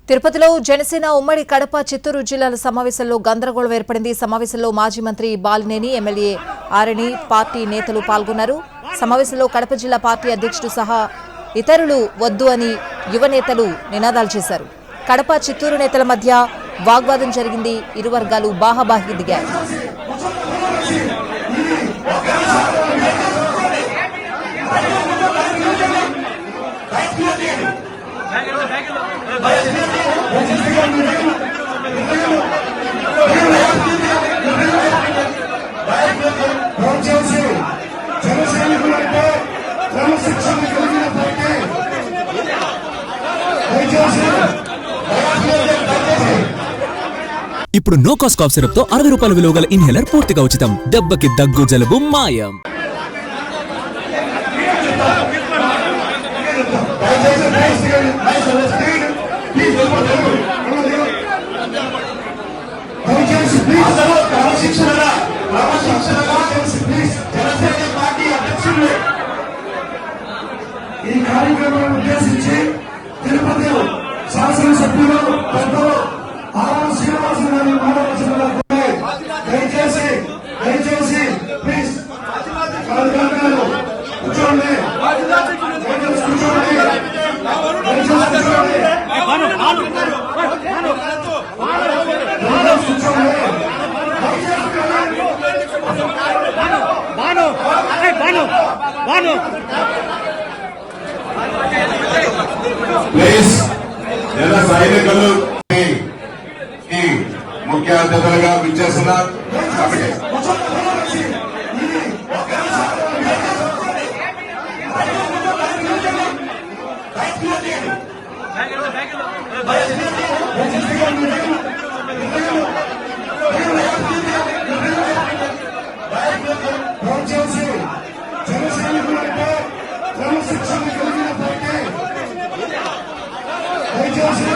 తిరుపతిలో జనసేన ఉమ్మడి కడప చిత్తూరు జిల్లాల సమావేశంలో గందరగోళం ఏర్పడింది. సమావేశంలో మాజీ మంత్రి బాలినేని, ఎమ్మెల్యే ఆరణి, పార్టీ నేతలు పాల్గొన్నారు. సమావేశంలో కడప జిల్లా పార్టీ అధ్యక్షుడు సహా ఇతరులు వద్దు అని యువ నేతలు నినాదాలు చేశారు. కడప చిత్తూరు నేతల మధ్య వాగ్వాదం జరిగింది. ఇరు వర్గాలు బాహాబాహి దిగాయి. ఇప్పుడు నో కాస్ట్ కాఫ్ సిరప్ తో 60 రూపాయల విలువ గల ఇన్హేలర్ పూర్తిగా ఉచితం. దెబ్బకి దగ్గు జలుబు మాయం. ఈ కార్యక్రమాన్ని ఉద్దేశించి తిరుపతి శాసనసభ్యులు పెద్దలు ఆర్ శ్రీనివాసన్ గారిని మాట్లాడాల్సిందిగా దయచేసి ప్లీజ్ కూర్చోండి. ప్లీజ్ జన సైనికులు ముఖ్య అతిథులుగా విచ్చేసిన జనసైనికులంటే క్రమశిక్షణ కలిగిన పార్టీ. దయచేసి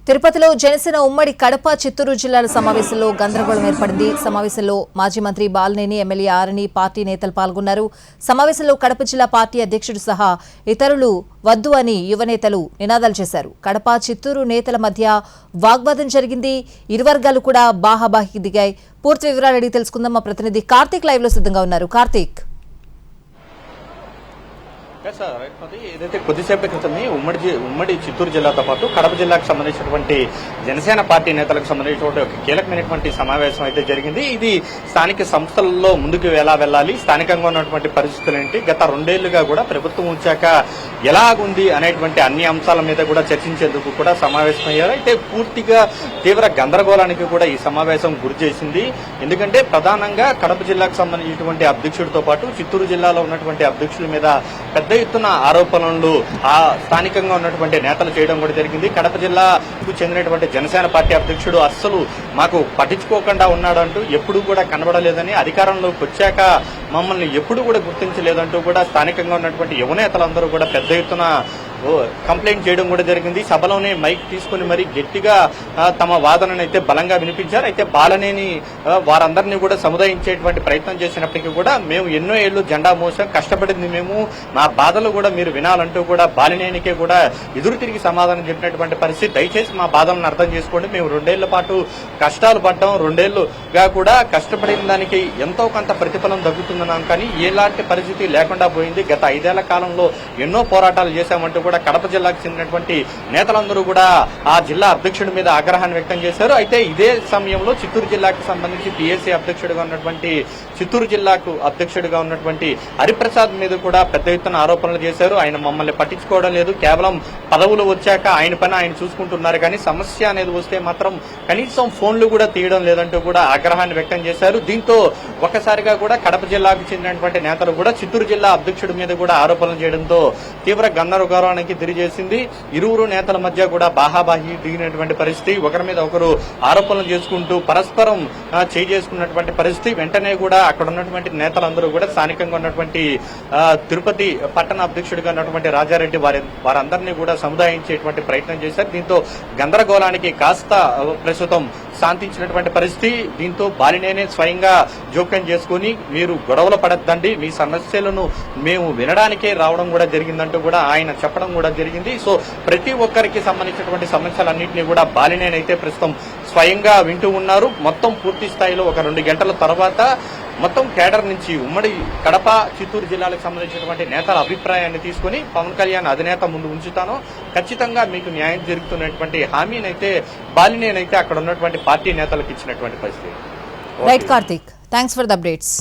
తిరుపతిలో జనసేన ఉమ్మడి కడప చిత్తూరు జిల్లాల సమావేశంలో గందరగోళం ఏర్పడింది. సమావేశంలో మాజీ మంత్రి బాలినేని, ఎమ్మెల్యే ఆరణి, పార్టీ నేతలు పాల్గొన్నారు. సమావేశంలో కడప జిల్లా పార్టీ అధ్యక్షుడు సహా ఇతరులు వద్దు అని యువ నేతలు నినాదాలు చేశారు. కడప చిత్తూరు నేతల మధ్య వాగ్వాదం జరిగింది. ఇరు వర్గాలు కూడా బాహాబాహి దిగాయి. పూర్తి వివరాలు అడిగి తెలుసుకుందాం. మా ప్రతినిధి కార్తీక్ లైవ్ లో సిద్ధంగా ఉన్నారు. కార్తీక్, ఏదైతే కొద్దిసేపటి క్రితం ఉమ్మడి చిత్తూరు జిల్లాతో పాటు కడప జిల్లాకు సంబంధించినటువంటి జనసేన పార్టీ నేతలకు సంబంధించినటువంటి ఒక కీలకమైనటువంటి సమావేశం అయితే జరిగింది. ఇది స్థానిక సంస్థలలో ముందుకు ఎలా వెళ్ళాలి, స్థానికంగా ఉన్నటువంటి పరిస్థితులు ఏంటి, గత 2 ఏళ్లుగా కూడా ప్రభుత్వం వచ్చాక ఎలాగుంది అనేటువంటి అన్ని అంశాల మీద కూడా చర్చించేందుకు కూడా సమావేశమయ్యారు. అయితే పూర్తిగా తీవ్ర గందరగోళానికి కూడా ఈ సమావేశం గురి చేసింది. ఎందుకంటే ప్రధానంగా కడప జిల్లాకు సంబంధించినటువంటి అధ్యక్షుడితో పాటు చిత్తూరు జిల్లాలో ఉన్నటువంటి అధ్యక్షుల మీద పెద్ద ఎత్తున ఆరోపణలు ఆ స్థానికంగా ఉన్నటువంటి నేతలు చేయడం కూడా జరిగింది. కడప జిల్లాకు చెందినటువంటి జనసేన పార్టీ అధ్యక్షుడు అస్సలు మాకు పట్టించుకోకుండా ఉన్నాడంటూ ఎప్పుడూ కూడా కనబడలేదని, అధికారంలోకి వచ్చాక మమ్మల్ని ఎప్పుడు కూడా గుర్తించలేదంటూ కూడా స్థానికంగా ఉన్నటువంటి యువ నేతలందరూ కూడా పెద్ద ఎత్తున కంప్లైంట్ చేయడం కూడా జరిగింది. సభలోనే మైక్ తీసుకుని మరీ గట్టిగా తమ వాదనను అయితే బలంగా వినిపించారు. అయితే బాలనేని వారందరినీ కూడా సముదాయించేటువంటి ప్రయత్నం చేసినప్పటికీ కూడా మేము ఎన్నో ఏళ్లు జెండా మోసాం, కష్టపడింది మేము, మా బాధలు కూడా మీరు వినాలంటూ కూడా బాలినేనికే కూడా ఎదురు తిరిగి సమాధానం చెప్పినటువంటి పరిస్థితి. దయచేసి మా బాధలను అర్థం చేసుకోండి, మేము 2 ఏళ్ల పాటు కష్టాలు పడ్డాం, 2 ఏళ్లుగా కూడా కష్టపడిన దానికి ఎంతో కొంత ప్రతిఫలం దక్కుతుందన్నాం, కానీ ఎలాంటి పరిస్థితి లేకుండా పోయింది. గత 5 ఏళ్ల కాలంలో ఎన్నో పోరాటాలు చేశామంటూ కూడా కడప జిల్లాకు చెందినటువంటి నేతలందరూ కూడా ఆ జిల్లా అధ్యక్షుడి మీద ఆగ్రహాన్ని వ్యక్తం చేశారు. అయితే ఇదే సమయంలో చిత్తూరు జిల్లాకు సంబంధించి పిఎస్సీ అధ్యక్షుడిగా ఉన్నటువంటి చిత్తూరు జిల్లాకు అధ్యక్షుడిగా ఉన్నటువంటి హరిప్రసాద్ మీద కూడా పెద్ద ఎత్తున ఆరోపణలు చేశారు. ఆయన మమ్మల్ని పట్టించుకోవడం లేదు, కేవలం పదవులు వచ్చాక ఆయన పని ఆయన చూసుకుంటున్నారు, కానీ సమస్య అనేది వస్తే మాత్రం కనీసం ఫోన్లు కూడా తీయడం లేదంటూ కూడా ఆగ్రహాన్ని వ్యక్తం చేశారు. దీంతో ఒక్కసారిగా కూడా కడప జిల్లాకు చెందినటువంటి నేతలు కూడా చిత్తూరు జిల్లా అధ్యక్షుడి మీద కూడా ఆరోపణలు చేయడంతో తీవ్ర గందరగోళానికి గందరగోళానికి తెలియజేసింది. ఇరువురు నేతల మధ్య కూడా బాహాబాహి దిగినటువంటి పరిస్థితి, ఒకరి మీద ఒకరు ఆరోపణలు చేసుకుంటూ పరస్పరం చేసుకున్నటువంటి పరిస్థితి. వెంటనే కూడా అక్కడ ఉన్నటువంటి నేతలందరూ కూడా స్థానికంగా ఉన్నటువంటి తిరుపతి పట్టణ అధ్యక్షుడిగా ఉన్నటువంటి రాజారెడ్డి వారందరినీ కూడా సముదాయించేటువంటి ప్రయత్నం చేశారు. దీంతో గందరగోళానికి కాస్త ప్రస్తుతం శాంతించినటువంటి పరిస్థితి. దీంతో బాలినేనే స్వయంగా జోక్యం చేసుకుని మీరు గొడవలు పడద్దండి, మీ సమస్యలను మేము వినడానికే రావడం కూడా జరిగిందంటూ కూడా ఆయన చెప్పడం కూడా జరిగింది. సో ప్రతి ఒక్కరికి సంబంధించినటువంటి సమస్యలన్నింటినీ కూడా బాలినేనైతే ప్రస్తుతం స్వయంగా వింటూ ఉన్నారు. మొత్తం పూర్తి స్థాయిలో ఒక 2 గంటల తర్వాత మొత్తం కేడర్ నుంచి ఉమ్మడి కడప చిత్తూరు జిల్లాలకు సంబంధించినటువంటి నేతల అభిప్రాయాన్ని తీసుకుని పవన్ కళ్యాణ్ అధినేత ముందు ఉంచుతాను, ఖచ్చితంగా మీకు న్యాయం జరుగుతున్నటువంటి హామీనైతే బాలినేనైతే అక్కడ ఉన్నటువంటి పార్టీ నేతలకు ఇచ్చినటువంటి పరిస్థితి. Right Karthik, thanks for the updates.